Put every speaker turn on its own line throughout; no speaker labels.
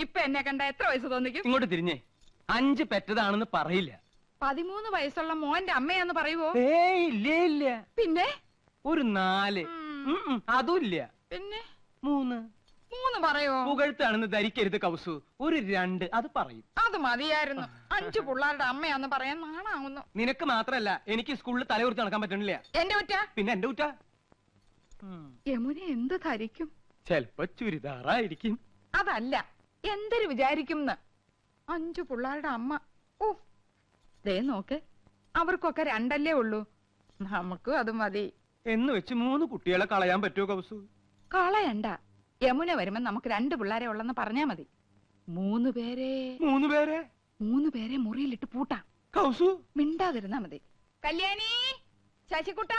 ഇപ്പൊ എന്നെ കണ്ട എത്ര വയസ്സ് തോന്നിക്കും?
ഇങ്ങോട്ട് തിരിഞ്ഞേ. 5 പെറ്റതാണെന്ന് പറയില്ല.
13 വയസ്സുള്ള മോന്റെ അമ്മയാന്ന് പറയുവോ?
ഇല്ല.
പിന്നെ
ഒരു 4. അതുമില്ല.
പിന്നെ
3
പറയോ?
പുകഴ്ത്താണെന്ന് ധരിക്കരുത് കൗസു. ഒരു 2 അത് പറയും.
അത് മതിയായിരുന്നു. 5 പിള്ളേരുടെ അമ്മയാന്ന് പറയാൻ നാണാവുന്നു.
നിനക്ക് മാത്രല്ല, എനിക്ക് സ്കൂളിൽ തലകുറിച്ച് നടക്കാൻ പറ്റണില്ല.
എന്റെ കുറ്റ?
പിന്നെ എന്റെ കുറ്റ.
യമുന എന്ത് ധരിക്കും?
ചെലപ്പോ ചുരിദാറായിരിക്കും.
അതല്ല, എന്തൊരു വിചാരിക്കും? 5 പിള്ളേരുടെ അമ്മ. ഓ, ദേ നോക്ക്, അവർക്കൊക്കെ 2 ഉള്ളൂ. നമുക്കും അത് മതി
എന്ന് വെച്ച് 3 കുട്ടികളെ കളയാൻ പറ്റുമോ കൗസു?
കളയണ്ട. യമുന വരുമ്പോ നമുക്ക് 2 പിള്ളേരെ ഉള്ളെന്ന് പറഞ്ഞാ മതി. 3 പേരെ മുറിയിലിട്ട് പൂട്ടാം.
കൗസു
മിണ്ടാതിരുന്നാ മതി. കല്യാണി, ശശികുട്ട,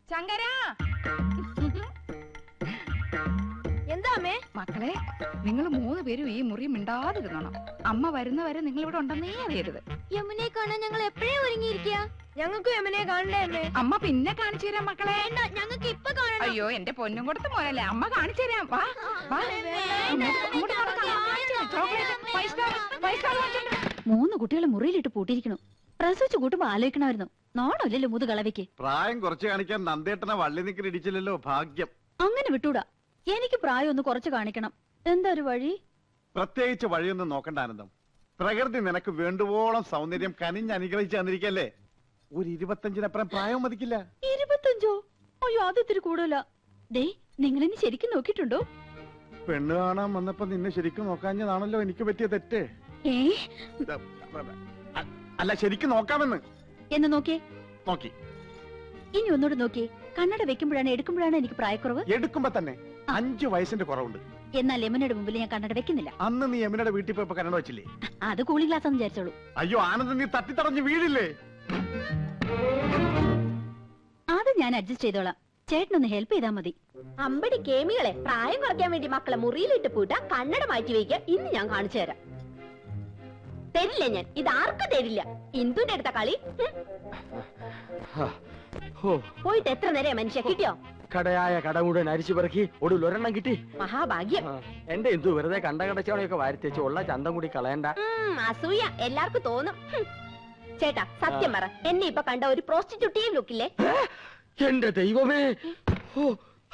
ശങ്കര.
എന്താ അമ്മേ?
മക്കളെ, നിങ്ങൾ 3 പേരും ഈ മുറി മിണ്ടാതിരുന്നോണം. അമ്മ വരുന്നവരെ നിങ്ങൾ ഇവിടെ ഉണ്ടെന്നേ അറിയരുത്.
യമുനെ കാണാൻ ഞങ്ങൾ എപ്പോഴേ ഒരുങ്ങിയിരിക്കുക. ഞങ്ങൾക്ക് യമുനെ കാണണ്ടേ അമ്മേ?
അമ്മ പിന്നെ കാണിച്ചു തരാം മക്കളെ.
ഞങ്ങൾക്ക് ഇപ്പൊ കാണണം.
അയ്യോ, എന്റെ പൊന്നും കൊടുത്ത് മോനല്ലേ, അമ്മ കാണിച്ചു തരാം. വാ, വാ. ഇങ്ങോട്ട് നടക്കാം. ചോക്ലേറ്റ്, 5 സ്റ്റാർ വാങ്ങിച്ചോണ്ട്.
3 കുട്ടികളെ മുറിയിലിട്ട് പൂട്ടിയിരിക്കണു. പ്രസവിച്ചു കൂട്ടുമ്പോ ആലോചിക്കണമായിരുന്നു. നോണല്ലോ മുതുകളവയ്ക്ക്.
പ്രായം കുറച്ച് കാണിക്കാൻ നന്ദേട്ടനെ വള്ളി നിക്കൽ ഇടിച്ചില്ലല്ലോ, ഭാഗ്യം.
അങ്ങനെ വിട്ടൂടാ. എനിക്ക് പ്രായം ഒന്ന് കുറച്ച് കാണിക്കണം. എന്താ ഒരു വഴി?
പ്രത്യേകിച്ച് വഴിയൊന്നും നോക്കണ്ട ആനന്ദം. പ്രകൃതി നിനക്ക് വേണ്ടുവോളം സൗന്ദര്യം കനിഞ്ഞ് അനുഗ്രഹിച്ചു തന്നിരിക്കല്ലേ. ഒരു 25-നപ്പുറം പ്രായം മതിക്കില്ല.
25? അയ്യോ, അത് ഇത്തിരി കൂടുതല. ദേ, നിങ്ങളെന്നെ ശരിക്കും നോക്കിയിട്ടുണ്ടോ?
പെണ്ണ് കാണാൻ വന്നപ്പോ നിന്നെ ശരിക്കും നോക്കാഞ്ഞതാണല്ലോ എനിക്ക് പറ്റിയ തെറ്റ്. അല്ല, ശരിക്കും നോക്കാമെന്ന്.
എന്ന് നോക്കിയേ.
നോക്കി.
ഇനി ഒന്നുകൂടെ നോക്കിയേ. കണ്ണട വെക്കുമ്പോഴാണ് എടുക്കുമ്പോഴാണ് എനിക്ക് പ്രായക്കുറവ്?
എടുക്കുമ്പോ തന്നെ 5 വയസ്സിന്റെ കുറവുണ്ട്.
എന്നാൽ യമുനയുടെ മുമ്പിൽ ഞാൻ കണ്ണട വെക്കുന്നില്ല.
അന്ന് നീ യമുനയുടെ വീട്ടിൽ പോയപ്പോ കണ്ണട വെച്ചില്ലേ?
അത് കൂളിംഗ് ഗ്ലാസ് എന്ന് വിചാരിച്ചോളൂ.
അയ്യോ ആനന്ദ്, നീ തട്ടിത്തടഞ്ഞ് വീഴില്ലേ?
അത് ഞാൻ അഡ്ജസ്റ്റ് ചെയ്തോളാം. ചേട്ടനൊന്ന് ഹെൽപ്പ് ചെയ്താൽ മതി. അമ്പടി കേമികളെ, പ്രായം കുറയ്ക്കാൻ വേണ്ടി മക്കളെ മുറിയിലിട്ട് പൂട്ടാ, കണ്ണട മാറ്റി വയ്ക്കുക. ഇന്ന് ഞാൻ കാണിച്ചു തരാം. തരില്ല ഞാൻ. ഇത് ആർക്കും തരില്ല. ഇന്ദുന്റെ അടുത്ത കളി. പോയിട്ട് എത്ര നേരം മനുഷ്യ കിട്ടിയോ?
കടയായ കട മുഴുവൻ അരിച്ചു പെറുക്കി ഒടുവിൽ ഒരെണ്ണം കിട്ടി.
മഹാഭാഗ്യം.
എന്റെ എന്തു വെറുതെ കണ്ട കടച്ചവണയൊക്കെ വാരിത്തേച്ച് ഉള്ള ചന്തം കൂടി കളയണ്ട.
അസൂയ എല്ലാവർക്കും തോന്നും. ചേട്ടാ, സത്യം പറ, എന്നെ ഇപ്പൊ കണ്ട ഒരു പ്രോസ്റ്റിറ്റ്യൂട്ടീവ് ലുക്കില്ലേ?
എന്റെ ദൈവമേ,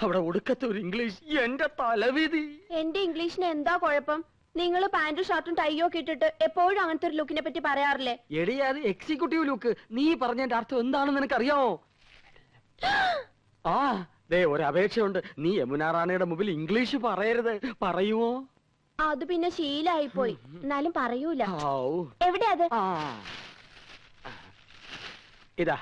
അവിടെ ഒടുക്കത്തെ ഒരു ഇംഗ്ലീഷ്. എന്റെ തലവിധി.
എന്റെ ഇംഗ്ലീഷിന് എന്താ കുഴപ്പം? നിങ്ങൾ പാന്റും ഷർട്ടും ടൈയോ ഒക്കെ ഇട്ടിട്ട് എപ്പോഴും അങ്ങനത്തെ ഒരു ലുക്കിനെ പറ്റി പറയാറില്ലേ?
എടിയാ, അത് എക്സിക്യൂട്ടീവ് ലുക്ക്. നീ പറഞ്ഞതിന്റെ അർത്ഥം എന്താണെന്ന് നിനക്കറിയാമോ? ആ, ദേ ഒരു അപേക്ഷയുണ്ട്. നീ യമുന റാണിയുടെ മുമ്പിൽ ഇംഗ്ലീഷ് പറയരുത്. പറയുമോ?
അത് പിന്നെ ശീലായിപ്പോയി. എന്നാലും പറയൂല. എവിടെയാ അത്?
ഇതാ.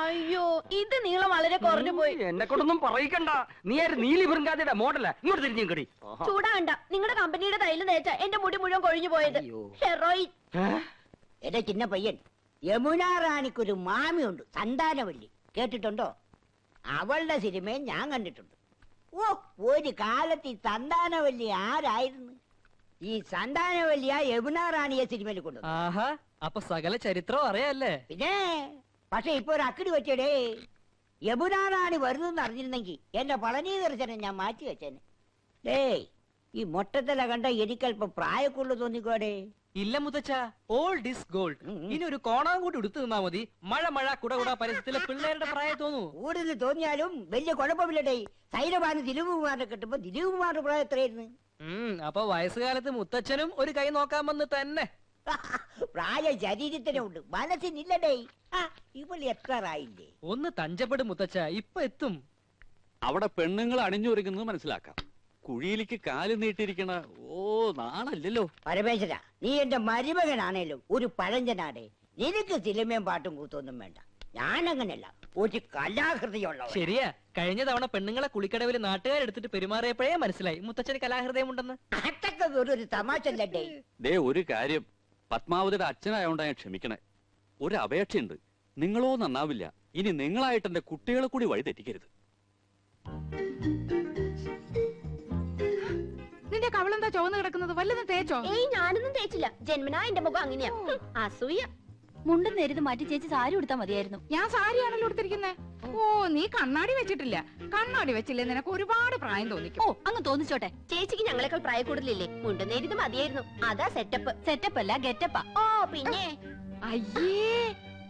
അയ്യോ, ഇത് നീളം വളരെ കുറഞ്ഞു പോയി.
എന്നെ കൊണ്ടൊന്നും പറയിക്കണ്ട. നീ ആര്? നീലി ബൃങ്കാതിയുടെ മോഡല. ഇങ്ങോട്ട് തിരിഞ്ഞു കടി.
ചൂടാകണ്ട. നിങ്ങളുടെ കമ്പനിയുടെ തൈല് തേച്ച എന്റെ മുടി മുഴുവൻ കൊഴിഞ്ഞു പോയത്. ഹെറോയിൻ.
എന്റെ ചിന്ന പയ്യൻ, യമുന റാണിക്കൊരു മാമിയുണ്ട്, സന്താനവല്ലി. കേട്ടിട്ടുണ്ടോ? അവളുടെ സിനിമയും ഞാൻ കണ്ടിട്ടുണ്ട്. ഓ, ഒരു കാലത്ത് ഈ സന്താനവല്ലി ആരായിരുന്നു? ഈ സന്താനവല്ലിയ യമുന റാണിയെ സിനിമയിൽ കൊണ്ടുവന്നു.
ആഹാ, അപ്പൊ സകല ചരിത്രം അറിയാല്ലേ?
പിന്നെ പക്ഷെ ഇപ്പൊ ഒരു അക്കടി വെച്ചടേ. യമുന റാണി വരുന്നെന്ന് അറിഞ്ഞിരുന്നെങ്കിൽ എന്റെ പളനി ദർശനം ഞാൻ മാറ്റി വെച്ചേനെ. ഡേയ്, ഈ മൊട്ടത്തല കണ്ട എനിക്കല്പം പ്രായക്കുള്ളു തോന്നിക്കോടെ.
ഇല്ല മുത്തച്ഛ, ഓൾഡ് ഈസ് ഗോൾഡ്. ഇനി ഒരു കോണാൻ കൂടി എടുത്തു നിന്നാ മതി. മഴ മഴ കുടകുട പരിസരത്തിലെ പിള്ളേരുടെ പ്രായം തോന്നൂ.
കൂടുതൽ തോന്നിയാലും വലിയ കുഴപ്പമില്ലടേ. സൈരബാന് ദിലീപ് കുമാറിനെ കിട്ടുമ്പോ ദിലീപ് കുമാറിന്റെ പ്രായം എത്രയായിരുന്നു?
അപ്പൊ വയസ്സുകാലത്ത് മുത്തച്ഛനും ഒരു കൈ നോക്കാമെന്ന് തന്നെ.
പ്രായ ശരീരത്തിനുണ്ട്, മനസ്സിനില്ലടേ. ഇവള് എത്രറായില്ലേ?
ഒന്ന് തഞ്ചപ്പെടും മുത്തച്ഛ, ഇപ്പൊ എത്തും.
അവിടെ പെണ്ണുങ്ങൾ അണിഞ്ഞൊരുങ്ങുന്നത് മനസ്സിലാക്കാം. കുഴിയിലേക്ക് കാല് നീട്ടിയിരിക്കണ നാണല്ലോ.
പരമേശ്വര, നീ എന്റെ മരുമകനാണേലും ഒരു പഴഞ്ചനാടേ. നിനക്ക് സിനിമയും പാട്ടും കൂത്തൊന്നും വേണ്ട. ഞാനങ്ങനല്ല, ഒരു കലാഹൃദയുള്ള.
ശരിയാ, കഴിഞ്ഞ തവണ പെണ്ണുങ്ങളെ കുളിക്കടവിൽ നാട്ടുകാരെടുത്തിട്ട് പെരുമാറിയപ്പോഴേ മനസ്സിലായി മുത്തച്ഛന് കലാഹൃദയം ഉണ്ടെന്ന്.
അതൊക്കെ ഒരു തമാശല്ലേ.
ദേ ഒരു കാര്യം, പത്മാവതിയുടെ അച്ഛനായോണ്ടാ ഞാൻ ക്ഷമിക്കണേ. ഒരു അപേക്ഷയുണ്ട്. നിങ്ങളോ നന്നാവില്ല. ഇനി നിങ്ങളായിട്ട് എന്റെ കുട്ടികളെ കൂടി വഴി തെറ്റിക്കരുത്.
നിന്റെ കവളെന്താ ചുവന്ന് കിടക്കുന്നത്? വല്ലതും തേച്ചോ?
ഏയ്, ഞാനൊന്നും തേച്ചില്ല. ജന്മനാ എന്റെ മുഖം അങ്ങനെയാ. അസൂയ. മുണ്ടും നേരിത് മാറ്റി ചേച്ചി സാരി ഉടുത്താ മതിയായിരുന്നു.
ഞാൻ സാരിയാണല്ലോ എടുത്തിരിക്കുന്നേ. ഓ, നീ കണ്ണാടി വെച്ചിട്ടില്ല. കണ്ണാടി വെച്ചില്ലേ നിനക്ക് ഒരുപാട് പ്രായം തോന്നിക്കും.
ഓ, അങ്ങ് തോന്നിച്ചോട്ടെ. ചേച്ചിക്ക് ഞങ്ങളെക്കാൾ പ്രായക്കൂടുതലില്ലേ? മുണ്ടും നേരിത് മതിയായിരുന്നു. അതാ സെറ്റപ്പ്. സെറ്റപ്പ് അല്ല, ഗെറ്റപ്പാ. ഓ പിന്നെ
അയ്യേ,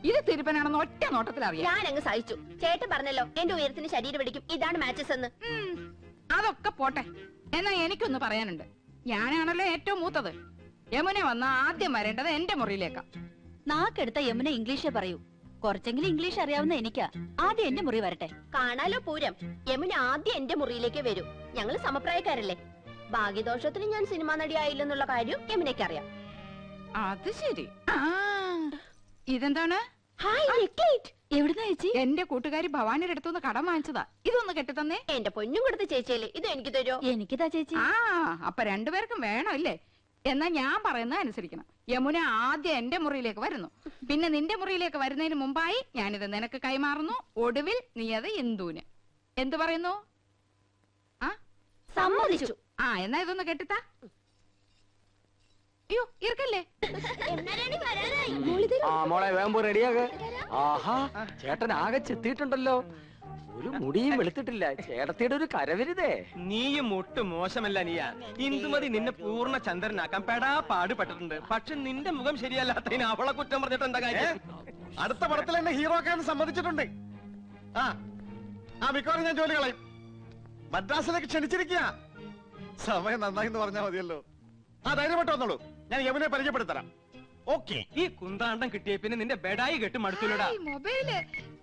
ഇത് തിരുപ്പനാണെന്ന് ഒറ്റ നോട്ടത്തിൽ അറിയാം.
ഞാൻ അങ്ങ് സഹിച്ചു. ചേട്ടൻ പറഞ്ഞല്ലോ എന്റെ ഉയരത്തിന് ശരീരം പിടിക്കും, ഇതാണ് മാച്ചസ് എന്ന്.
അതൊക്കെ പോട്ടെ. എന്നാ എനിക്കൊന്ന് പറയാനുണ്ട്. ഞാനാണല്ലോ ഏറ്റവും മൂത്തത്. യമുന വന്ന ആദ്യം വരേണ്ടത് എന്റെ മുറിയിലേക്കാ.
നാക്കെടുത്ത യമുന ഇംഗ്ലീഷേ പറയൂ. കുറച്ചെങ്കിലും ഇംഗ്ലീഷ് അറിയാവുന്ന എനിക്കാ. ആദ്യം എന്റെ മുറി വരട്ടെ. കാണാലോ പൂരം. യമുന ആദ്യം എന്റെ മുറിയിലേക്ക് വരൂ. ഞങ്ങൾ സമപ്രായക്കാരല്ലേ. ഭാഗ്യദോഷത്തിന് ഞാൻ സിനിമാ നടിയായില്ലെന്നുള്ള കാര്യം യമുനയ്ക്ക് അറിയാം.
അത് ശരി. ഇതെന്താണ്?
എവിടുന്ന ചേച്ചി?
എന്റെ കൂട്ടുകാരി ഭവാനിയുടെ അടുത്തുനിന്ന് കടം വാങ്ങിച്ചതാ. ഇതൊന്ന് കെട്ടിത്തന്നേ.
എന്റെ പൊന്നും കൊടുത്ത ചേച്ചിയല്ലേ, ഇത് എനിക്ക് തരുമോ? എനിക്കിതാ ചേച്ചി.
അപ്പൊ രണ്ടുപേർക്കും വേണം അല്ലേ? എന്നാ ഞാൻ പറയുന്നത് അനുസരിക്കണം. യമുന ആദ്യം എന്റെ മുറിയിലേക്ക് വരുന്നു, പിന്നെ നിന്റെ മുറിയിലേക്ക് വരുന്നതിന് മുമ്പായി ഞാനിത് നിനക്ക് കൈമാറുന്നു. ഒടുവിൽ നീ അത് ഇന്ദുവിന്. എന്തു പറയുന്നു?
സമ്മതിച്ചു.
എന്നാ ഇതൊന്ന് കെട്ടിത്താ. അയ്യോ, ഇറക്കല്ലേ.
മോളെ വേമ്പോ റെഡിയാക. ആഹാ, ചേട്ടൻ ആകെ ചെത്തിയിട്ടുണ്ടല്ലോ. ഒരു മുടിയും വെളുത്തിട്ടില്ല. ചേട്ടത്തിയുടെ ഒരു കരവരുതേ.
നീയും ഒട്ടും മോശമല്ല നീയാ. ഇന്ദുമതി നിന്നെ പൂർണ്ണ ചന്ദ്രനാക്കാൻ പെടാ പാടുപെട്ടിട്ടുണ്ട്. പക്ഷെ നിന്റെ മുഖം ശരിയല്ലാത്തതിന് അവളെ കുറ്റം പറഞ്ഞിട്ട് എന്താ കാര്യം?
അടുത്ത പടത്തിൽ എന്നെ ഹീറോ ആക്കാൻ സമ്മതിച്ചിട്ടുണ്ട്. മിക്കവാറും ഞാൻ ജോലി കളയും. മദ്രാസിലേക്ക് ക്ഷണിച്ചിരിക്കുക. സമയം നന്നായി എന്ന് പറഞ്ഞാൽ മതിയല്ലോ. ധൈര്യമായിട്ട് വന്നോളൂ, ഞാൻ യമുനെ പരിചയപ്പെടുത്തരാം. ഓക്കെ.
ഈ കുന്താണ്ടം കിട്ടിയ പിന്നെ നിന്റെ ബെഡായി കെട്ട് മടുത്തുലടാ.
മൊബൈല്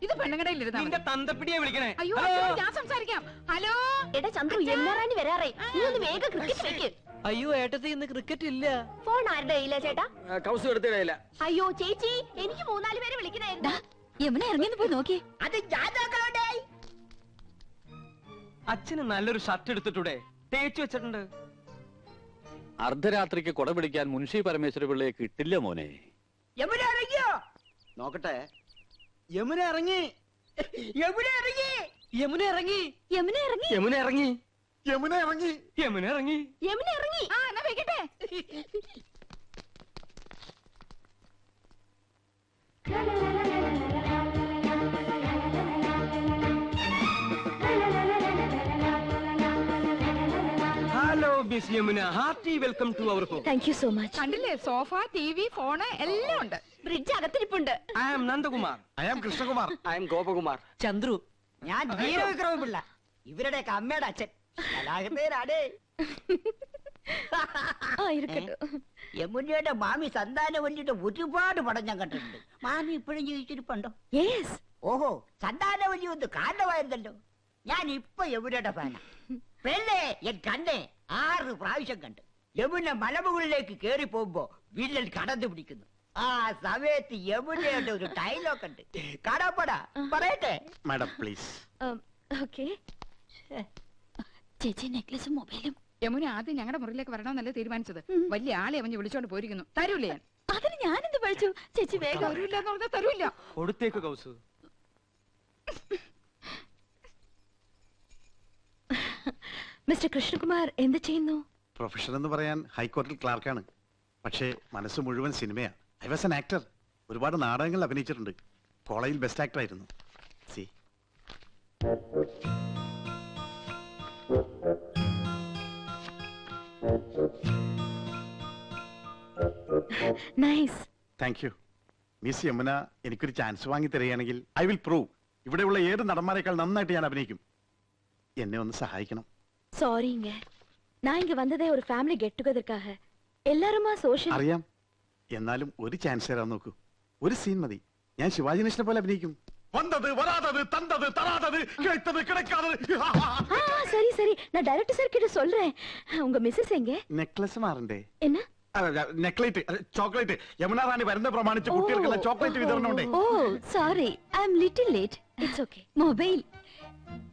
ഇത് പെണ്ണുകടയിലിരുന്ന
നിന്റെ തന്തപ്പിടിയെ വിളിക്കണേ.
അയ്യോ, ഞാൻ സംസാരിക്കാം. ഹലോ
എടാ ചന്ദ്രു, എന്നാറാണി വരാറേ. നീ ഒന്ന് വേഗം ക്രിക്കറ്റ് വെക്ക്.
അയ്യോ ഏട്ടത്തി, ഇന്ന് ക്രിക്കറ്റ് ഇല്ല.
ഫോൺ ആരുടെ കയ്യിലാ ചേട്ടാ?
കൗസ് എടുത്തിടയില്ല.
അയ്യോ ചേച്ചി, എനിക്ക് 3-4 പേരെ വിളിക്കണായിരുന്നു. യമുന ഇറങ്ങിന്ന് പോയി നോക്കി.
അത് ഞാൻ നോക്കണോണ്ടേ.
അച്ഛന് നല്ലൊരു ഷർട്ട് എടുത്തിട്ടൂടെ? തേച്ചു വെച്ചിട്ടുണ്ട്.
അർദ്ധരാത്രിക്ക് കൊട പിടിക്കാൻ മുൻഷി പരമേശ്വര പിള്ളയെ കിട്ടില്ല മോനെ.
യമുന ഇറങ്ങിയോ?
നോക്കട്ടെ.
യമുന ഇറങ്ങി. യമുന ഇറങ്ങി.
യമുന ഇറങ്ങി.
യമുന ഇറങ്ങി.
യമുന ഇറങ്ങി.
യമുന ഇറങ്ങി.
യമുന ഇറങ്ങി.
യമുന ഇറങ്ങി.
എന്നാ വെക്കട്ടെ.
Hello miss Yamuna, hearty welcome to our home.
Thank you so much.
കണ്ടില്ലേ, സോഫ, ടിവി, ഫോണ് എല്ലാം ഉണ്ട്.
ബ്രിഡ്ജ് അകത്തിരിപ്പുണ്ട്.
I am Nandakumar.
I am Krishnakumar.
I am Gopakumar.
Chandru.
ഞാൻ വീരവിക്രമ പിള്ള, ഇവരുടെയൊക്കെ അമ്മയുടെ അച്ഛൻ. കലാകൃതേരാടേ. യമുനയുടെ മാമി സന്താനവല്ലിയുടെ ഒരുപാട് പടം ഞാൻ കണ്ടിട്ടുണ്ട്. മാമി ഇപ്പോഴും ജീവിച്ചിരിപ്പുണ്ടോ? ഓഹോ, സന്താനവല്ലി ഒന്ന് കാരണമായിരുന്നല്ലോ. ഞാൻ ഇപ്പൊ യമുനയുടെ ഫാനാ. പെണ്ണേ, എൻ കണ്ണേ 6 പ്രാവശ്യം കണ്ട്. യമുന മലമുകളിലേക്ക് കേറി പോകുമ്പോ വില്ലൻ കടന്നു പിടിക്കുന്നു. ആ സമയത്ത് യമുനയുടെ ഒരു ഡയലോഗ് ഉണ്ട്. കടപ്പടാ പറയട്ടെ.
Madam please.
ചേച്ചി നെക്ലസും മൊബൈലും.
യമുന ആദ്യം ഞങ്ങളുടെ മുറിയിലേക്ക് വരണമെന്നല്ലേ തീരുമാനിച്ചത്. വലിയ ആളെ അവഞ്ഞ് വിളിച്ചോണ്ട് പോയിരിക്കുന്നു. തരൂല്ലേ ഞാൻ?
അതിന് ഞാനെന്ത് പഠിച്ചു? ചേച്ചി വേഗം.
തരൂല്ല എന്ന് പറഞ്ഞാൽ തരൂല്ല.
കൊടുത്തേക്ക് കൗസു.
മിസ്റ്റർ കൃഷ്ണകുമാർ എന്ത് ചെയ്യുന്നു?
പ്രൊഫഷൻ എന്ന് പറയാൻ ഹൈക്കോടതിയിൽ ക്ലാർക്കാണ്. പക്ഷേ മനസ്സ് മുഴുവൻ സിനിമയാ. I was an actor. ഒരുപാട് നാടകങ്ങളിൽ അഭിനയിച്ചിട്ടുണ്ട്. കോളേജിൽ ബെസ്റ്റ് ആക്ടർ ആയിരുന്നു. See
nice.
Thank you. Miss Yamuna എനിക്കൊരു ചാൻസ് വാങ്ങി തരികയാണെങ്കിൽ ഐ വിൽ പ്രൂവ് ഇവിടെയുള്ള ഏത് നടന്മാരെക്കാൾ നന്നായിട്ട് ഞാൻ അഭിനയിക്കും. എന്നെ ഒന്ന് സഹായിക്കണം.
சாரிங்க, நான் இங்க வந்ததே ஒரு ஃபேமிலி கெட் டுகெதர்க்காக. எல்லாருமா சோஷியல்.
അറിയാം. എന്നാലും ഒരു ചാൻസ് തരാൻ നോക്കൂ. ഒരു സീൻ മതി. ഞാൻ ശിവാജി ഗണേശനെ പോലെ അഭിനയിക്കും. വന്നത് വരാതത് തന്തത് തരാതത് കിടത്തത് കിടക്കാതത്.
சரி சரி, நான் டைரக்டர் சார் கிட்ட சொல்றேன். உங்க மிஸ்ஸஸ் எங்க?
നെക്ലസ് മാറണ്ടേ?
என்ன?
നെക്ലേറ്റ്, ചോക്ലേറ്റ്. യമുന റാണി വരുന്ന പ്രമാണിച്ച് കുട്ടികൾക്കുള്ള ചോക്ലേറ്റ് വിതരണം ഉണ്ട്.
Oh sorry, I am little late. It's okay. Mobile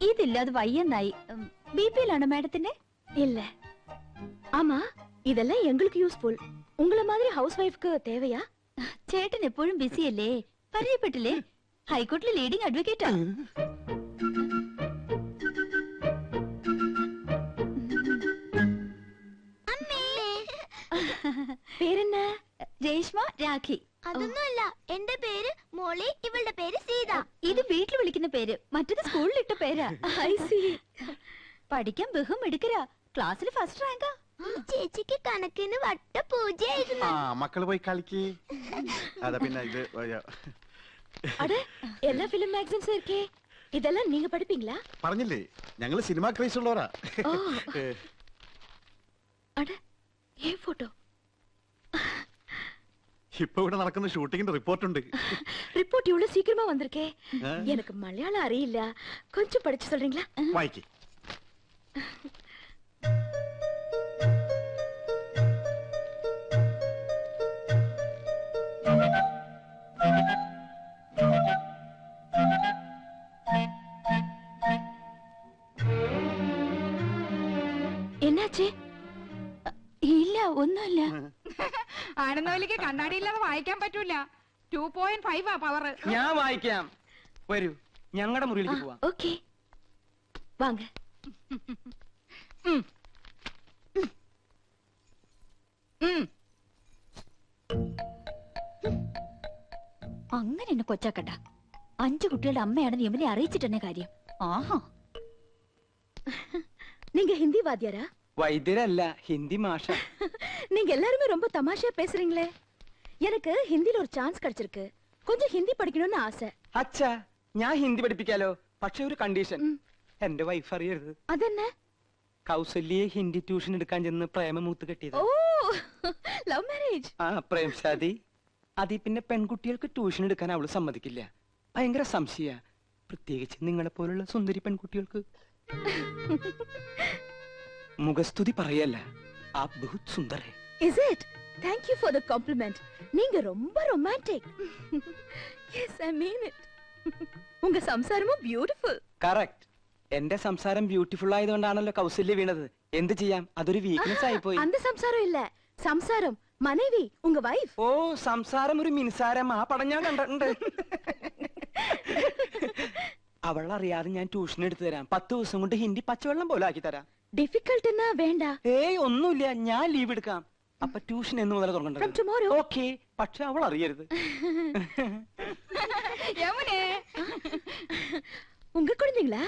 ഇതില്ലാതെ വയ്യെന്നായി. பிபிஎல் மேடத்தினே இல்ல. ஆமா, இதெல்லாம் எங்களுக்கு யூஸ்ஃபுல். உங்கள மாதிரி ஹவுஸ் வைஃப்க்கு தேவையா? ചേട്ടൻ എപ്പോഴും ബിസി അല്ലേ? പരിചയപ്പെട്ടില്ലേ? ഹൈക്കോടതിയിലെ ലീഡിംഗ് അഡ്വക്കേറ്റാ. പേരെന്നാ? രേഷ്മ, രാഖി.
അതൊന്നുമല്ല, എന്റെ പേര് മോളി, ഇവളുടെ പേര് സീത.
ഇത് വീട്ടിൽ വിളിക്കുന്ന പേര്, മറ്റത് സ്കൂളിലിട്ട പേരാ. I C. പഠിക്കാൻ ബഹും എടുക്കരാ, ക്ലാസ്സിൽ ഫസ്റ്റ് റാങ്കാ.
ഈ ചേച്ചിക്ക് കണക്കിന് വട്ട പൂജയായിരുന്നു.
ആ മക്കള് പോയി കളിക്ക്. അതാ പിന്നെ ഇത്
அட எல்லா ஃபிலிம் மேகசின்ஸ் இருக்கே, இதெல்லாம் நீங்க படிப்பீங்களா?
പറഞ്ഞില്ലേ ഞങ്ങള് സിനിമ ക്രൈസ് ഉള്ളവരാ.
ஓ அட ஏ போட்டோ.
ഇപ്പൊ ഇവിടെ നടക്കുന്ന ഷൂട്ടിങ്ങിന്റെ റിപ്പോർട്ട് ഉണ്ട്.
ரிப்போர்ட் இவ்வளவு சீக்கிரமா வந்திருக்கே. எனக்கு மலையாளம் அறியில்ல, கொஞ்சம் படிச்சு சொல்றீங்களா?
വായിക്ക്.
என்னாச்சு? இல்ல ஒண்ணுமில்ல.
ആനന്ദവല്ലിക്ക് കണ്ണാടിയില്ലാതെ വായിക്കാൻ പറ്റൂല. 2.5 പവർ.
ഞാൻ വായിക്കാം. വരൂ, ഞങ്ങളുടെ മുറിയിലേക്ക് പോവാം.
ஓகே வாங்க. അങ്ങനെ എന്നെ കൊച്ചാക്കട്ട. 5 കുട്ടികളുടെ അമ്മയാണെന്ന് യമുനെ അറിയിച്ചിട്ടെന്നെ കാര്യം. ആഹാ. நீங்க ஹிந்தி வாத்தியாரா?
വൈദ്യരല്ല, ഹിന്ദി മാഷ.
நீங்க எல்லாருமே ரொம்ப தமாஷா பேசுறீங்களே. எனக்கு ஹிந்தில ஒரு சான்ஸ் கிடைச்சிருக்கு. கொஞ்சம் ஹிந்தி പഠിക്കണമെന്ന് ആസை.
അച്ഛാ, ഞാൻ ഹിന്ദി പഠിപ്പിക്കാലോ. പക്ഷെ ഒരു കണ്ടീഷൻ, എന്റെ വൈഫ് അറിയരുത്.
അതെന്നെ?
കൗസല്യെ ഹിന്ദി ട്യൂഷൻ എടുക്കാൻ ചെന്ന് പ്രേമമൂത്ത് കെട്ടിയത്.
ഓ, ലവ് മാരേജ്.
ആ പ്രേം ശാദി. അതി പിന്നെ പെൺകുട്ടികൾക്ക് ട്യൂഷൻ എടുക്കാൻ അവള് സമ്മതിക്കില്ല. ഭയങ്കര സംശയ, പ്രത്യേകിച്ച് നിങ്ങളെ പോലുള്ള സുന്ദരി പെൺകുട്ടികൾക്ക്. മുഖസ്തുതി പറയല്ല, ആ ബഹുത് സുന്ദർ ഹൈ.
Is it? Thank you for the compliment. நீங்க ரொம்ப romantic. Yes, I mean it. உங்க സംസാരமும் beautiful.
കറക്റ്റ്. എന്റെ സംസാരം ബ്യൂട്ടിഫുൾ ആയതുകൊണ്ടാണല്ലോ കൗസല്യ വീണത്. എന്ത് ചെയ്യാം, അതൊരു വീക്ക്നെസ് ആയി പോയി.
அந்த സംസാരം ഇല്ല, സംസാരം മனைவி, உங்க വൈഫ്.
ഓ, സംസാരം ഒരു മിനിസാരം. ആ പടം ഞാൻ കണ്ടിട്ടുണ്ട്. അവളറിയാതെ ഞാൻ ട്യൂഷൻ എടുത്തു തരാം. 10 ദിവസം കൊണ്ട് ഹിന്ദി പച്ചവെള്ളം പോലെ ആക്കി തരാം.
ഡിഫിക്കൽട്ട് എന്നാ വേണ്ട.
ഏയ് ഒന്നുമില്ല, ഞാൻ ലീവ് എടുക്കാം. അപ്പൊ ട്യൂഷൻ എന്ന് മുതൽ
From
തുടങ്ങേണ്ടത്.
tomorrow.
ഓക്കെ, പക്ഷെ അവൾ അറിയരുത്.
യമുനെ,
உங்க குழந்தைங்களா?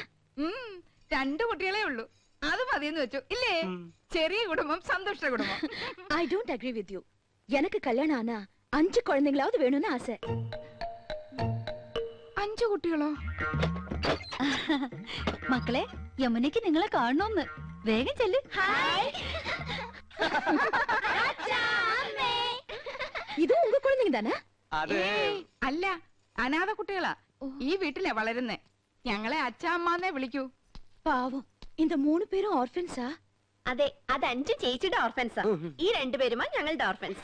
2 കുട്ടികളെ ഉള്ളൂ. അത് മതിയെന്ന് വെച്ചു ഇല്ലേ? ചെറിയ കുടുംബം, സന്തുഷ്ട കുടുംബം.
I don't agree with you. எனக்கு கல்யாணம் ஆனா 5 குழந்தைங்களாவது வேணும்னு ஆசை.
5 കുട്ടികളോ?
മക്കളെ, യമുനയ്ക്ക് നിങ്ങളെ കാണണമെന്ന്. വേഗം ചെല്ല്. ഇത് ഉങ്ക കുഴந்தைங்க தானே?
അത്
അല്ല, അനാഥ കുട്ടികളാ. ഈ വീട്ടിലെ വളരുന്നേ. ഞങ്ങളെ അച്ഛാമ്മന്നേ വിളിക്കൂ.
പാവം, இந்த 3 പേരും ഓർഫൻസാ?
അതെ, അത് 5 ചേച്ചിയുടെ ഓർഫൻസാ. ഈ 2 പേരുമാ ഞങ്ങളുടെ ഓർഫൻസ്.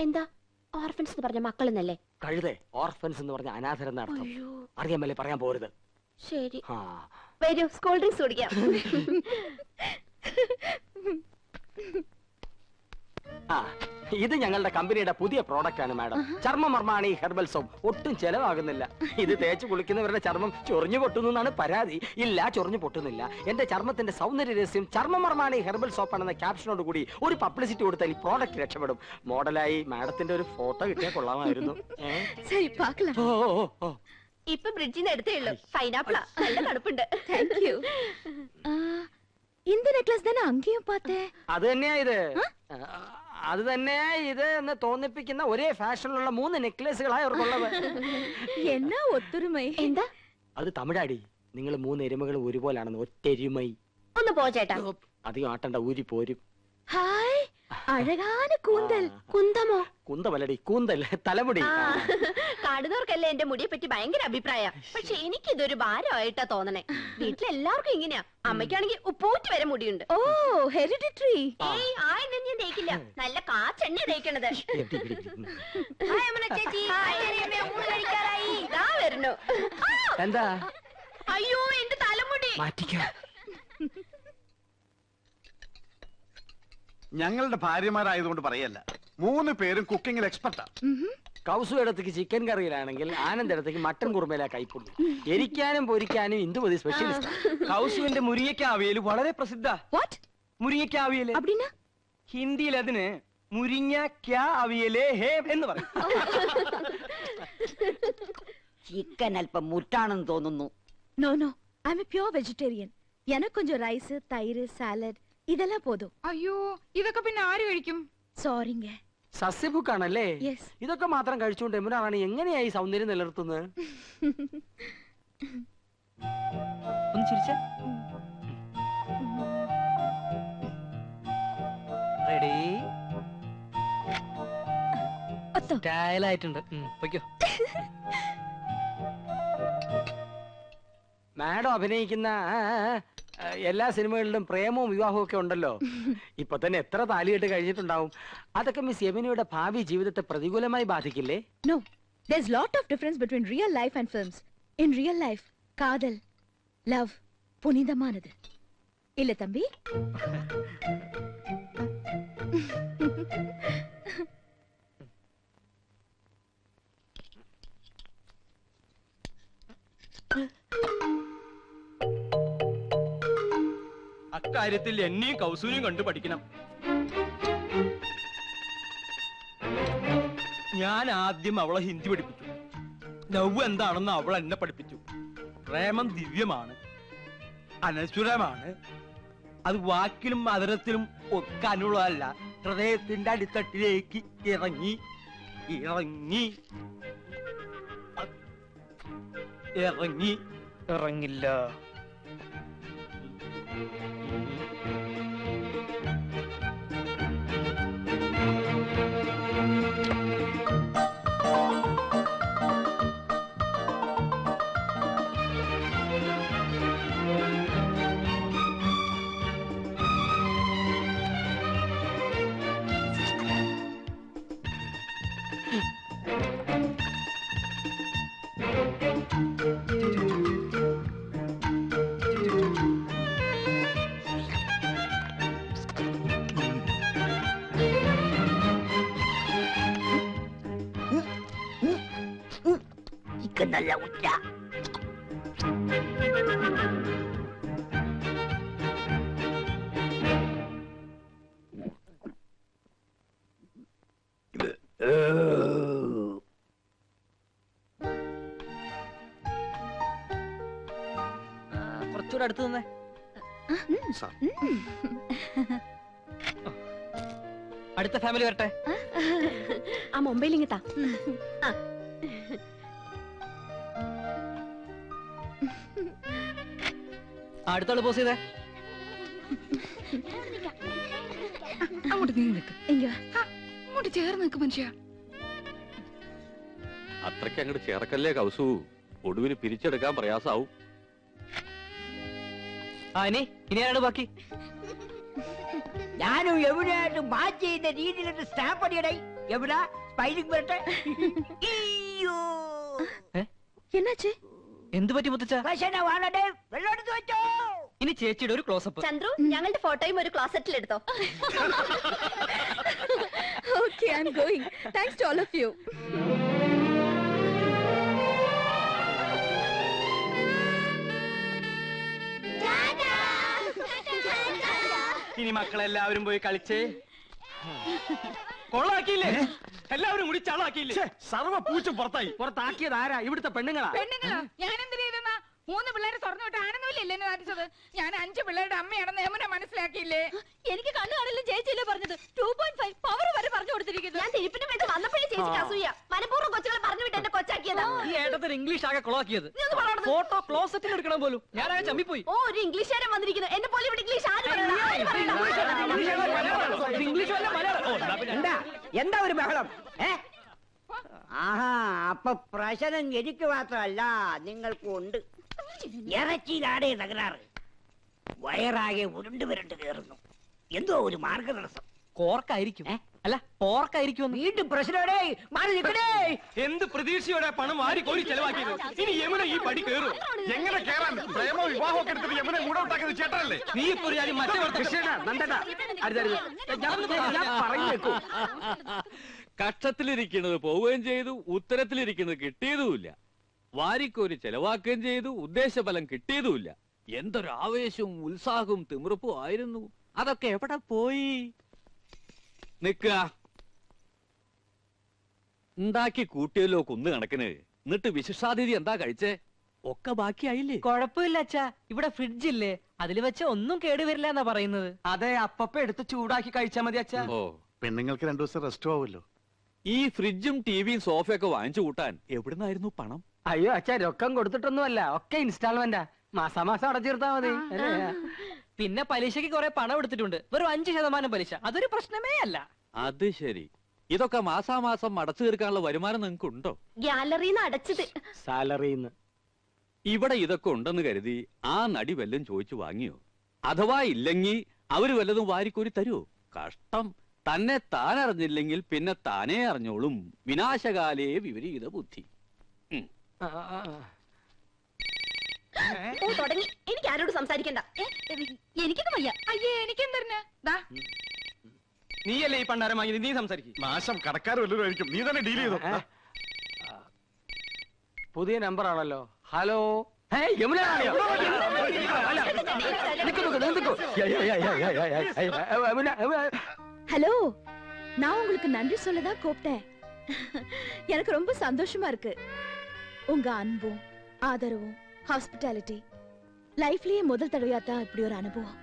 എന്താ ഓർഫൻസ് എന്ന് പറഞ്ഞ മക്കളെന്നല്ലേ?
കഴുതേ, ഓർഫൻസ് എന്ന് പറഞ്ഞ അനാഥരെന്ന അർത്ഥം. അറിയാമല്ലേ, പറയാൻ പോരുത്.
ശരി,
വരൂ, സ്കൂൾ ഡ്രിങ്ക്സ് കുടിക്കാം.
ആ, ഇത് ഞങ്ങളുടെ കമ്പനിയുടെ പുതിയ പ്രോഡക്റ്റ് ആണ് മാഡം. ചർമ്മമർമാണി herbal soap. ഒട്ടും ചെലവാകുന്നില്ല. ഇത് തേച്ച് കുളിക്കുന്നവരുടെ ചർമ്മം ചൊറിഞ്ഞു പൊട്ടുന്നു എന്നാണ് പരാതി. ഇല്ല, ചൊറിഞ്ഞു പൊട്ടുന്നില്ല. എന്റെ ചർമ്മത്തിന്റെ സൗന്ദര്യ രഹസ്യം ചർമ്മമർമാണി ഹെർബൽ സോപ്പ് ആണെന്ന ക്യാപ്ഷനോട് കൂടി ഒരു പബ്ലിസിറ്റി കൊടുത്താൽ ഈ പ്രോഡക്റ്റ് രക്ഷപ്പെടും. മോഡലായി മാഡത്തിന്റെ ഒരു ഫോട്ടോ കിട്ടിയാൽ കൊള്ളാമായിരുന്നു.
ശരി, പാക്കലാം.
ഇപ്പൊ ബ്രിഡ്ജിൽ നിന്ന് എടുത്തേ ഉള്ളൂ. പൈനാപ്പിളാ, നല്ല തണുപ്പുണ്ട്.
Thank you. இந்த நெக்லஸ் தானே அங்கேயும் பார்த்தேன்.
അത് തന്നെയാ ഇത്. അത് തന്നെയാ ഇത് എന്ന് തോന്നിപ്പിക്കുന്ന ഒരേ ഫാഷനിലുള്ള 3 നെക്ലേസുകളായി അവർക്കുള്ളത്.
എന്നാ ഒത്തൊരുമൈ. എന്താ
അത് തമിഴാടി. നിങ്ങൾ 3 എരുമകൾ ഒരുപോലാണെന്ന്. ഒറ്റെരുമൈ.
ഒന്ന് പോ ചേട്ടാ.
അധികം ആട്ടണ്ട, ഊരി പോരും.
ഹായ്, അഴകാന കൂന്തൽ. കുന്തമോ?
കുന്തമല്ലടി, കൂന്തൽ, തലമുടി.
കാണുന്നവർക്കല്ലേ എന്റെ മുടിയെ പറ്റി ഭയങ്കര അഭിപ്രായം. പക്ഷെ എനിക്കിതൊരു ഭാരമായിട്ടാ തോന്നണേ. വീട്ടിലെല്ലാവർക്കും ഇങ്ങനെയാ. അമ്മയ്ക്കാണെങ്കിൽ ഉപ്പൂറ്റി വരെ മുടിയുണ്ട്.
ഓ, ഹെറിഡിറ്ററി.
ഏയ്, ആ എണ്ണ ഞാൻ തേക്കില്ല. നല്ല കാച്ചെണ്ണ തേക്കണത്. ചേച്ചി, ഊണ് കഴിക്കാറായി. ഇതാ വരുന്നു.
എന്താ?
അയ്യോ, എന്റെ തലമുടി.
മാറ്റിക്കാം.
ഞങ്ങളുടെ ഭാര്യമാരായതുകൊണ്ട് പറയല്ല, 3 പേരും കുക്കിങ്ങിൽ എക്സ്പെർട്ടാ.
കൗസു ഇടത്തേക്ക് ചിക്കൻ കറിയിലാണെങ്കിൽ ആനന്ദ് ഇടത്തേക്ക് മട്ടൻ കുറുമയിലാ കൈപ്പുള്ളി. എരിക്കാനും പൊരിക്കാനും ഇന്ദുമതി സ്പെഷ്യലിസ്റ്റ്.
കൗസുവിന്റെ മുരിങ്ങയ്ക്ക അവിയൽ വളരെ പ്രസിദ്ധ.
വാട്ട്?
മുരിങ്ങയ്ക്ക അവിയൽ
அப்படினா?
ഹിന്ദിയിൽ അതിന് മുരിങ്ങ ക്യാ അവിയലേ ഹേ എന്ന് പറയും.
ചിക്കൻ അല്പം മുറ്റാണെന്ന് തോന്നുന്നു.
No no I am a pure vegetarian. எனக்கு கொஞ்சம் ரைஸ் தயிர் சாலഡ് இதெல்லாம் போதும்.
അയ്യോ ഇതൊക്കെ പിന്നെ ആര് കഴിക്കും?
சாரிங்க.
സസ്യഭുക്കാണല്ലേ?
Yes.
ഇതൊക്കെ മാത്രം കഴിച്ചുകൊണ്ട് യമുന റാണി എങ്ങനെയായി സൗന്ദര്യം നിലനിർത്തുന്നത്? ഒന്ന് ചിരിച്ച റെഡി
ഒത്തോ.
സ്റ്റൈലായിട്ടുണ്ട്. പൊയ്ക്കോ. മാഡം അഭിനയിക്കുന്ന എല്ലാ സിനിമകളിലും പ്രേമവും വിവാഹവും ഒക്കെ ഉണ്ടല്ലോ. ഇപ്പൊ തന്നെ എത്ര താലികെട്ട് കഴിഞ്ഞിട്ടുണ്ടാവും. അതൊക്കെ മിസ് യമുനയുടെ ഭാവി ജീവിതത്തെ പ്രതികൂലമായി ബാധിക്കില്ലേ?
No. There's lot of difference between real life and films. In real life, காதல், love, புனிதமானது. இல்ல தம்பி?
അക്കാര്യത്തിൽ എന്നെയും കൗസൂരിയും കണ്ടു പഠിക്കണം. ഞാൻ ആദ്യം അവളെ ഹിന്ദി പഠിപ്പിച്ചു. ലവ് എന്താണെന്ന് അവൾ എന്നെ പഠിപ്പിച്ചു. പ്രേമം ദിവ്യമാണ്, അനശ്വരമാണ്. അത് വാക്കിലും മധുരത്തിലും ഒക്കാനുള്ളതല്ല, ഹൃദയത്തിന്റെ അടിത്തട്ടിലേക്ക് ഇറങ്ങി ഇറങ്ങി ഇറങ്ങി
ഇറങ്ങില്ല.
ചിക്കൻ നല്ല ഉറ്റ.
കുറച്ചുകൂടെ അടുത്ത് നിന്നേ.
സാർ
അടുത്ത ഫാമിലി വരട്ടെ.
ആ മൊബൈലിങ് താ.
അടുത്താള് പോസ് ചെയ്തേ.
അങ്ങോട്ട് നീ നിൽക്ക്.
ഇങ്ങ
അങ്ങോട്ട് ചേർന്ന് നിൽക്ക് മനുഷ്യ.
അത്രയ്ക്ക് അങ്ങോട്ട് ചേർക്കല്ലേ കൗസു, ഒടുവിൽ പിരിച്ചെടുക്കാൻ പ്രയാസാവും.
ഇനി ആരാണ് ബാക്കി?
ഞാനും യമുനയായിട്ട് മാച്ച് ചെയ്യുന്ന രീതിയിലൊരു സ്റ്റാമ്പ് അടിയടേ. യമുന സ്പൈലിംഗ് വരട്ടെ. അയ്യോ
എன்னாச்சு?
എന്ത് പറ്റി മുത്തച്ഛ?
ഭക്ഷണമാണേ, വെള്ളം എടുത്ത് വെച്ചോ.
ഇനി ചേച്ചിയുടെ ഒരു ക്ലോസപ്പ്.
ചന്ദ്രു ഞങ്ങളുടെ ഫോട്ടോയും ഒരു ക്ലോസറ്റിൽ എടുത്തോ.
Okay, I'm going. Thanks to all of you.
ഇനി മക്കളെല്ലാവരും പോയി കളിച്ചേ. കൊള്ളാക്കിയില്ലേ? എല്ലാവരും കൂടി ചളാക്കിയില്ലേ? സർവ്വ പൂച്ചും പുറത്തായി.
പുറത്താക്കിയത് ആരാ? ഇവിടുത്തെ പെണ്ണുങ്ങളാ.
പെണ്ണുങ്ങളോ? ഞാൻ എന്തിനാ ചെയ്തെന്നാ? 3 പിള്ളേരെ സ്വർണ്ണം വിട്ട് ആനന്ദമില്ലേ എന്നെ നടിച്ചത്? ഞാൻ 5 പിള്ളേരുടെ അമ്മയാണെന്ന് യമുന മനസ്സിലാക്കിയില്ലേ?
എനിക്ക് കണ്ണു കാണില്ല ചേച്ചിയല്ലേ പറഞ്ഞത്. 2.5 പവർ വരെ പറഞ്ഞു കൊടുത്തിരിക്കുന്നു.
ഞാൻ തിരുപ്പിന് വെച്ച് വന്നപ്പോഴേ ചേച്ചിക്ക് അസൂയ. മനഃപൂർവ്വം കൊച്ചുകളെ പറഞ്ഞു വിട്ട് എന്നെ കൊച്ചാക്കിയതാ.
ഈ ഏട്ടത്തിന് ഇംഗ്ലീഷ് ആകെ കൊളാക്കിയത്. ഫോട്ടോ ക്ലോസറ്റിൽ എടുക്കണം പോലും. ഞാനാകെ ചമ്മിപ്പോയി.
ഓ ഒരു ഇംഗ്ലീഷുകാരൻ വന്നിരിക്കുന്നു. എന്നെ പോലെ ഇവിടെ ഇംഗ്ലീഷ് ആര് പറയണം?
ഇംഗ്ലീഷ് വല്ല
എന്താ എന്താ ഒരു ബഹളം? ആഹാ, അപ്പൊ പ്രശ്നം എനിക്ക് മാത്രമല്ല നിങ്ങൾക്കും ഉണ്ട്. ഇറച്ചിയിലാടേ തകരാറ്. വയറാകെ ഉരുണ്ട് വിരണ്ട് കയറുന്നു. എന്തോ ഒരു മാർഗതടസ്സം.
കോർക്കായിരിക്കും. അല്ല പോർക്കായിരിക്കും.
വീണ്ടും പ്രശ്നമേ. മാറി നിൽക്കണേ.
എന്ത് പ്രതീക്ഷയോടെ പണം വാരി കോരി ചെലവാക്കിയത്? ഇനി യമുന ഈ പടി കയറും.
എങ്ങനെ കേറാൻ? പ്രേമോ വിവാഹം ഒക്കെ എടുത്തിട്ട് യമുനെ മൂടൗട്ടാക്കുന്നത് ചേട്ടനല്ലേ?
നീ ഇപ്പൊ ഒരു കാര്യം മറ്റേ
ഞാൻ പറയുന്നേക്കൂ.
കക്ഷത്തിലിരിക്കുന്നത് പോവുകയും ചെയ്തു, ഉത്തരത്തിലിരിക്കുന്നത് കിട്ടിയതുമില്ല. വാരിക്കോരി ചെലവാക്കുകയും ചെയ്തു, ഉദ്ദേശഫലം കിട്ടിയതുമില്ല. എന്തൊരു ആവേശവും ഉത്സാഹവും തിമിർപ്പും ആയിരുന്നു. അതൊക്കെ എവിടെ പോയി? നിക്ക ഉണ്ടാക്കി കൂട്ടിയല്ലോ കുന്നു കണക്കിന്. എന്നിട്ട് വിശിഷ്ടാതിഥി എന്താ കഴിച്ചേ? ഒക്കെ ബാക്കിയായില്ലേ?
കുഴപ്പമില്ല അച്ഛാ, ഇവിടെ ഫ്രിഡ്ജ് ഇല്ലേ, അതിൽ വെച്ച ഒന്നും കേടുവരില്ല എന്നാ പറയുന്നത്. അതെ, അപ്പപ്പ എടുത്ത് ചൂടാക്കി കഴിച്ചാ മതി അച്ഛാ.
ഓ,
പെണ്ണുങ്ങൾക്ക് 2 ദിവസം റെസ്റ്റ് ആവുമല്ലോ.
ഈ ഫ്രിഡ്ജും ടിവിയും സോഫയൊക്കെ വാങ്ങിച്ചു കൂട്ടാൻ എവിടുന്നായിരുന്നു പണം?
അയ്യോ അച്ഛാ, രൊക്കം കൊടുത്തിട്ടൊന്നുമല്ല, ഒക്കെ ഇൻസ്റ്റാൾമെന്റാ. മാസാമാസം അടച്ചിരുത്താ മതി. പിന്നെ പലിശക്ക് കുറെ പണം എടുത്തിട്ടുണ്ട്, വെറും 5% പലിശ. അതൊരു പ്രശ്നമേ അല്ല.
അത് ശരി. ഇതൊക്കെ മാസാമാസം അടച്ചു തീർക്കാനുള്ള വരുമാനം നിങ്ങൾക്ക് ഉണ്ടോ?
ഗ്യാലറിന്ന് അടച്ചത്.
സാലറിന്ന്.
ഇവിടെ ഇതൊക്കെ ഉണ്ടെന്ന് കരുതി ആ നടി വല്ലതും ചോദിച്ചു വാങ്ങിയോ? അഥവാ ഇല്ലെങ്കിൽ അവര് വല്ലതും വാരിക്കോരി തരുമോ? കഷ്ടം. തന്നെ താൻ അറിഞ്ഞില്ലെങ്കിൽ പിന്നെ താനേ അറിഞ്ഞോളും. വിനാശകാലേ വിപരീത ബുദ്ധി.
ഓ തുടങ്ങി. എനിക്ക് ആരോട് സംസാരിക്കണ്ട.
എനിക്കൊക്കെ വയ്യ.
അയ്യേ എനിക്കും തരുന്ന ദാ
നീയല്ലേ ഈ പണ്ടാരം വാങ്ങി, നീ സംസാരിക്കും.
നാശം കടക്കാർ വല്ലതും ആയിരിക്കും. നീ തന്നെ ഡീൽ ചെയ്തോ.
പുതിയ നമ്പർ ആണല്ലോ. ഹലോ. യമുന റാണിയോ? അല്ല, നിക്കൂ, നിക്കൂ.
ஹலோ, நான் உங்களுக்கு நன்றி சொல்லதான் கூப்பிட்டேன். எனக்கு ரொம்ப சந்தோஷமா இருக்கு. உங்க அன்பும் ஆதரவும் ஹாஸ்பிட்டாலிட்டி லைஃப்லயே முதல் தடவையா தான் இப்படி ஒரு அனுபவம்.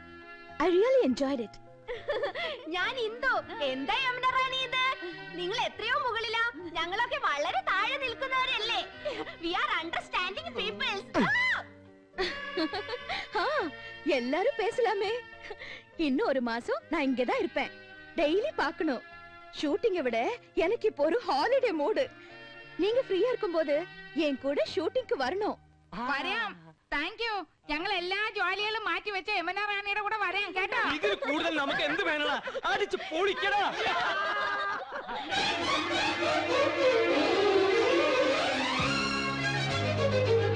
I really enjoyed it.
ഞാൻ ഇന്ദു. എന്താ യമുന റാണി ഇത്? നിങ്ങൾ എത്രയോ മുകളിലാ, ഞങ്ങളൊക്കെ വളരെ താഴെ നിൽക്കുന്നവരല്ലേ. We are understanding peoples.
எல்லாரும் பேசலாமே. இன்னும் ஒரு மாசம் நான் இங்கதான் இருப்பேன். டெய்லி பார்க்கணும். ஷூட்டிங்கை விட எனக்கு இப்போ ஒரு ஹாலிடே மூடு. நீங்க ஃப்ரீயா இருக்கும்போது என் கூட ഷൂട്ടിംഗ് வரணும்.
വരാം. Thank you. ഞങ്ങൾ എല്ലാ ജോലികളും മാറ്റി വെച്ച യമുന റാണിയുടെ കൂടെ വരാം കേട്ടോ.
ഇതിൽ കൂടുതൽ നമുക്ക് എന്ത് വേണടാ? അടിച്ച് പൊളിക്കടാ.